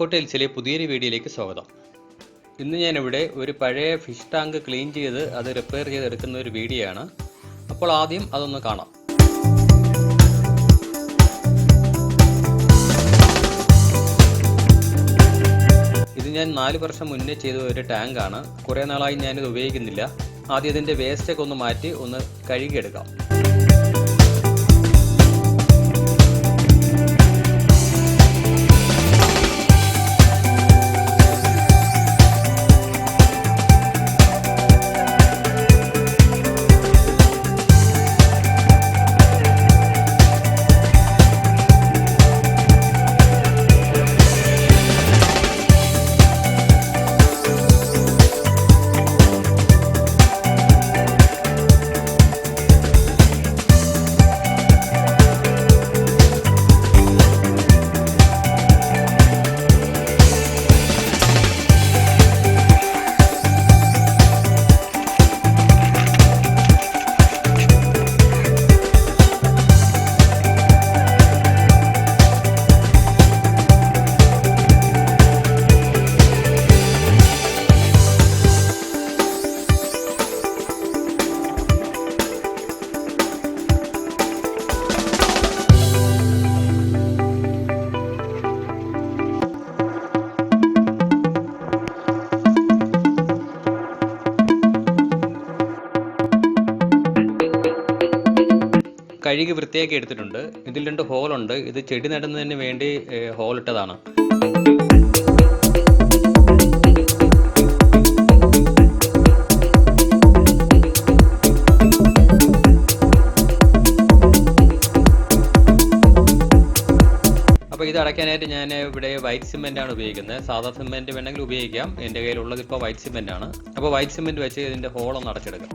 അക്കോട്ടയിൽസിലെ പുതിയൊരു വീഡിയോയിലേക്ക് സ്വാഗതം. ഇന്ന് ഞാനിവിടെ ഒരു പഴയ ഫിഷ് ടാങ്ക് ക്ലീൻ ചെയ്ത് അത് റിപ്പയർ ചെയ്തെടുക്കുന്ന ഒരു വീഡിയോ ആണ്. അപ്പോൾ ആദ്യം അതൊന്ന് കാണാം. ഇത് ഞാൻ 4 വർഷം മുന്നേ ചെയ്ത ഒരു ടാങ്കാണ്. കുറേ നാളായി ഞാനിത് ഉപയോഗിക്കുന്നില്ല. ആദ്യം ഇതിൻ്റെ വേസ്റ്റൊക്കെ ഒന്ന് മാറ്റി ഒന്ന് കഴുകിയെടുക്കാം. കഴുകി വൃത്തിയാക്കി എടുത്തിട്ടുണ്ട്. ഇതിൽ 2 ഹോളുണ്ട്. ഇത് ചെടി നടുന്നതിന് വേണ്ടി ഹോളിട്ടതാണ്. അപ്പോൾ ഇത് അടയ്ക്കാനായിട്ട് ഞാൻ ഇവിടെ വൈറ്റ് സിമെൻ്റ് ആണ് ഉപയോഗിക്കുന്നത്. സാധാ സിമെൻറ്റ് വേണമെങ്കിൽ ഉപയോഗിക്കാം. എൻ്റെ കയ്യിലുള്ളത് ഇപ്പോൾ വൈറ്റ് സിമെൻ്റ് ആണ്. അപ്പോൾ വൈറ്റ് സിമെൻറ്റ് വെച്ച് ഇതിൻ്റെ ഹോളൊന്ന് അടച്ചെടുക്കാം.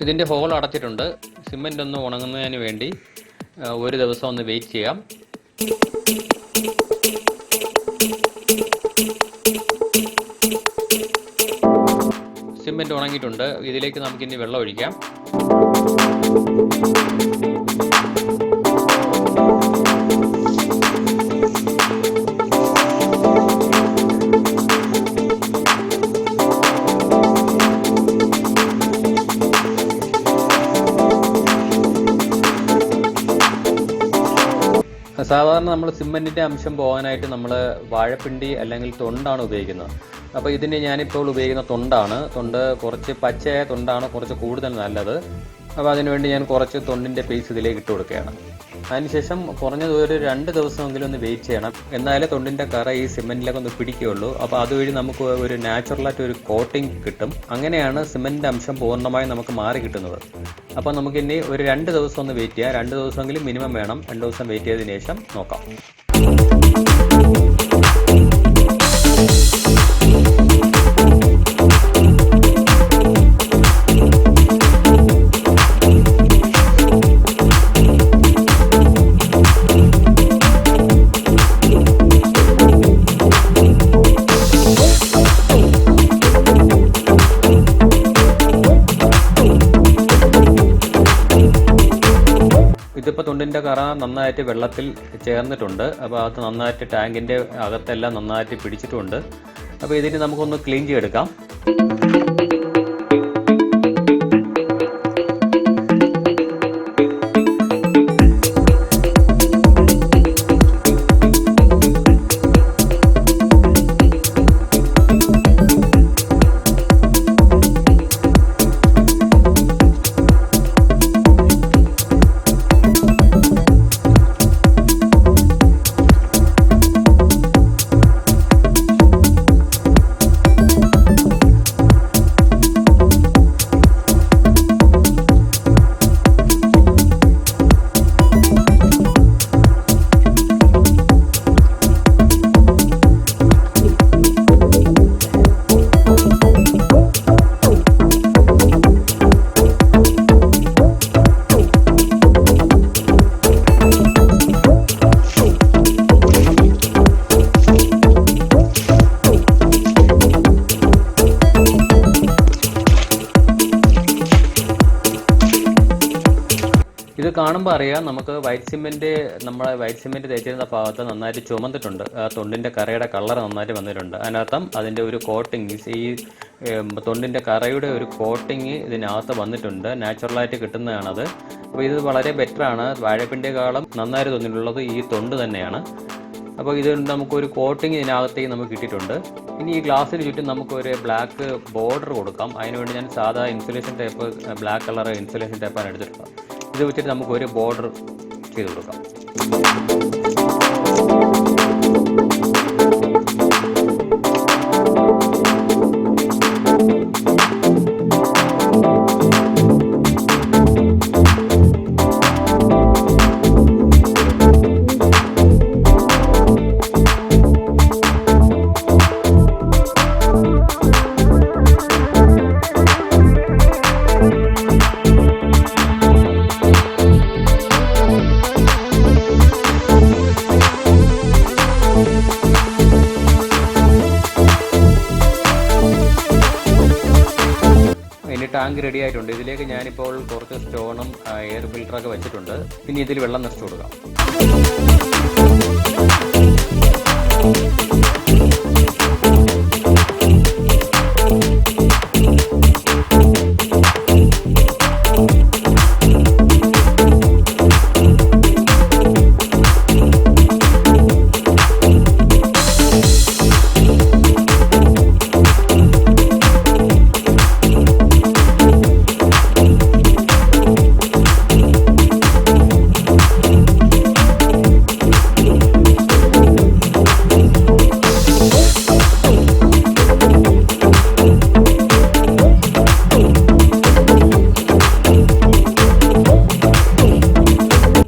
ഇതിൻ്റെ ഹോൾ അടച്ചിട്ടുണ്ട്. സിമെൻ്റ് ഒന്ന് ഉണങ്ങുന്നതിന് വേണ്ടി ഒരു ദിവസം ഒന്ന് വെയിറ്റ് ചെയ്യാം. സിമെൻ്റ് ഉണങ്ങിയിട്ടുണ്ട്. ഇതിലേക്ക് നമുക്കിനി വെള്ളം ഒഴിക്കാം. സാധാരണ നമ്മൾ സിമെൻറ്റിൻ്റെ അംശം പോകാനായിട്ട് നമ്മൾ വാഴപ്പിണ്ടി അല്ലെങ്കിൽ തൊണ്ടാണ് ഉപയോഗിക്കുന്നത്. അപ്പോൾ ഇതിന് ഞാനിപ്പോൾ ഉപയോഗിക്കുന്ന തൊണ്ടാണ്. തൊണ്ട് കുറച്ച് പച്ചയായ തൊണ്ടാണ് കുറച്ച് കൂടുതൽ നല്ലത്. അപ്പോൾ അതിനുവേണ്ടി ഞാൻ കുറച്ച് തൊണ്ടിൻ്റെ പീസ് ഇതിലേക്ക് ഇട്ട് കൊടുക്കുകയാണ്. അതിനുശേഷം കുറഞ്ഞത് ഒരു 2 ദിവസമെങ്കിലും ഒന്ന് വെയിറ്റ് ചെയ്യണം. എന്നാലേ തൊണ്ടിൻ്റെ കറ ഈ സിമെൻറ്റിലൊക്കെ ഒന്ന് പിടിക്കുകയുള്ളൂ. അപ്പോൾ അതുവഴി നമുക്ക് ഒരു നാച്ചുറലായിട്ട് ഒരു കോട്ടിങ് കിട്ടും. അങ്ങനെയാണ് സിമെൻറ്റിൻ്റെ അംശം പൂർണ്ണമായും നമുക്ക് മാറി കിട്ടുന്നത്. അപ്പോൾ നമുക്കിനി ഒരു 2 ദിവസം ഒന്ന് വെയിറ്റ് ചെയ്യാം. 2 ദിവസമെങ്കിലും മിനിമം വേണം. 2 ദിവസം വെയിറ്റ് ചെയ്തതിന് ശേഷം നോക്കാം. ഇതിപ്പോൾ തൊണ്ടിൻ്റെ കറ നന്നായിട്ട് വെള്ളത്തിൽ ചേർന്നിട്ടുണ്ട്. അപ്പോൾ അത് നന്നായിട്ട് ടാങ്കിൻ്റെ അകത്തെല്ലാം നന്നായിട്ട് പിടിച്ചിട്ടുണ്ട്. അപ്പോൾ ഇതിന് നമുക്കൊന്ന് ക്ലീൻ ചെയ്തെടുക്കാം. കാണുമ്പോൾ അറിയാം നമുക്ക് വൈറ്റ് സിമെൻറ്റ് തേച്ചിരുന്ന ഭാഗത്ത് നന്നായിട്ട് ചുമന്നിട്ടുണ്ട്. ആ തൊണ്ടിൻ്റെ കറയുടെ കളർ നന്നായിട്ട് വന്നിട്ടുണ്ട്. അതിനർത്ഥം അതിൻ്റെ ഒരു കോട്ടിങ്, ഈ തൊണ്ടിൻ്റെ കറയുടെ ഒരു കോട്ടിങ് ഇതിനകത്ത് വന്നിട്ടുണ്ട്. നാച്ചുറലായിട്ട് കിട്ടുന്നതാണത്. അപ്പോൾ ഇത് വളരെ ബെറ്ററാണ്. വാഴപ്പിണ്ടിയെക്കാളും നന്നായിട്ട് തോന്നിയിട്ടുള്ളത് ഈ തൊണ്ട് തന്നെയാണ്. അപ്പോൾ ഇത് നമുക്കൊരു കോട്ടിങ് ഇതിനകത്തേക്ക് നമുക്ക് കിട്ടിയിട്ടുണ്ട്. ഇനി ഈ ഗ്ലാസ്സിന് ചുറ്റും നമുക്കൊരു ബ്ലാക്ക് ബോർഡർ കൊടുക്കാം. അതിനുവേണ്ടി ഞാൻ സാധാ insulation tape, black colour insulation ടേപ്പാണ് എടുത്തിട്ടുള്ളത്. ഇത് വെച്ചിട്ട് നമുക്കൊരു ബോർഡർ ചെയ്ത് കൊടുക്കാം. ടാങ്ക് റെഡി ആയിട്ടുണ്ട്. ഇതിലേക്ക് ഞാനിപ്പോൾ കുറച്ച് സ്റ്റോണും എയർ ഫിൽറ്ററൊക്കെ വെച്ചിട്ടുണ്ട്. ഇനി ഇതിൽ വെള്ളം നിറച്ചു കൊടുക്കാം.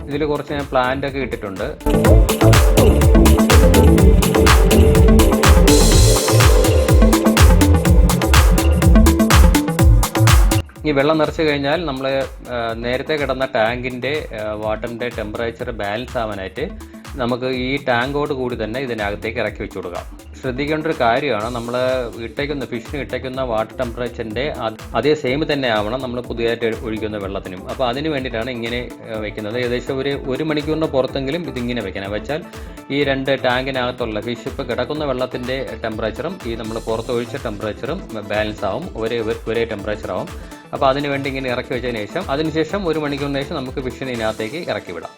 ഇതിൽ കുറച്ച് ഞാൻ പ്ലാന്റ് ഒക്കെ ഇട്ടിട്ടുണ്ട്. ഈ വെള്ളം നിറച്ച് കഴിഞ്ഞാൽ നമ്മൾ നേരത്തെ കിടന്ന ടാങ്കിൻ്റെ വാട്ടറിൻ്റെ ടെമ്പറേച്ചർ ബാലൻസ് ആവാനായിട്ട് നമുക്ക് ഈ ടാങ്കോട് കൂടി തന്നെ ഇതിനകത്തേക്ക് ഇറക്കി വെച്ച് കൊടുക്കാം. ശ്രദ്ധിക്കേണ്ട ഒരു കാര്യമാണ്, നമ്മൾ ഫിഷിന് ഇട്ടേക്കുന്ന വാട്ടർ ടെമ്പറേച്ചറിൻ്റെ അതേ സെയിം തന്നെ ആവണം നമ്മൾ പുതിയതായിട്ട് ഒഴിക്കുന്ന വെള്ളത്തിനും. അപ്പോൾ അതിന് വേണ്ടിയിട്ടാണ് ഇങ്ങനെ വെക്കുന്നത്. ഏകദേശം ഒരു മണിക്കൂറിന് പുറത്തെങ്കിലും ഇതിങ്ങനെ വെക്കണം. വെച്ചാൽ ഈ രണ്ട് ടാങ്കിനകത്തുള്ള ഫിഷ് ഇപ്പോൾ കിടക്കുന്ന വെള്ളത്തിൻ്റെ ടെമ്പറേച്ചറും ഈ നമ്മൾ പുറത്ത് ഒഴിച്ച ടെമ്പറേച്ചറും ബാലൻസ് ആവും, ഒരേ ടെമ്പറേച്ചർ ആവും. അപ്പോൾ അതിന് വേണ്ടി ഇങ്ങനെ ഇറക്കി വെച്ചതിന് ശേഷം അതിനുശേഷം ഒരു മണിക്കൂറിന് ശേഷം നമുക്ക് ഫിഷിനെ ഇതിനകത്തേക്ക് ഇറക്കി വിടാം.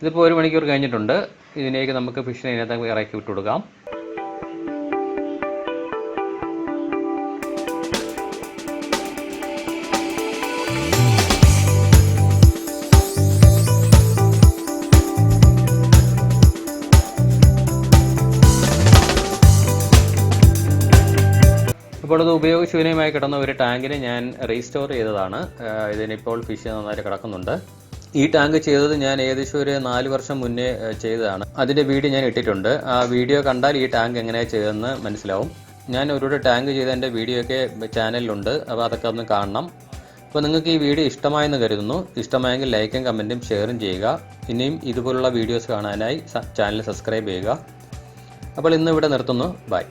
ഇതിപ്പോൾ ഒരു മണിക്കൂർ കഴിഞ്ഞിട്ടുണ്ട്. ഇതിലേക്ക് നമുക്ക് ഫിഷിനെ ഇതിനകത്ത് ഇറക്കി വിട്ട് കൊടുക്കാം. ഇപ്പോൾ ഇത് ഉപയോഗശൂന്യമായി കിടന്ന ഒരു ടാങ്കിനെ ഞാൻ റീസ്റ്റോർ ചെയ്തതാണ്. ഇതിനിപ്പോൾ ഫിഷ് നന്നായിട്ട് കിടക്കുന്നുണ്ട്. ഈ ടാങ്ക് ചെയ്തത് ഞാൻ ഏകദേശം ഒരു 4 വർഷം മുന്നേ ചെയ്തതാണ്. അതിൻ്റെ വീഡിയോ ഞാൻ ഇട്ടിട്ടുണ്ട്. ആ വീഡിയോ കണ്ടാൽ ഈ ടാങ്ക് എങ്ങനെയാണ് ചെയ്തതെന്ന് മനസ്സിലാവും. ഞാൻ ഒരുപാട് ടാങ്ക് ചെയ്തതിൻ്റെ വീഡിയോ ഒക്കെ ചാനലിലുണ്ട്. അപ്പോൾ അതൊക്കെ ഒന്ന് കാണണം. അപ്പോൾ നിങ്ങൾക്ക് ഈ വീഡിയോ ഇഷ്ടമായെന്ന് കരുതുന്നു. ഇഷ്ടമായെങ്കിൽ ലൈക്കും കമൻറ്റും ഷെയറും ചെയ്യുക. ഇനിയും ഇതുപോലുള്ള വീഡിയോസ് കാണാനായി ചാനൽ സബ്സ്ക്രൈബ് ചെയ്യുക. അപ്പോൾ ഇന്ന് ഇവിടെ നിർത്തുന്നു. ബൈ.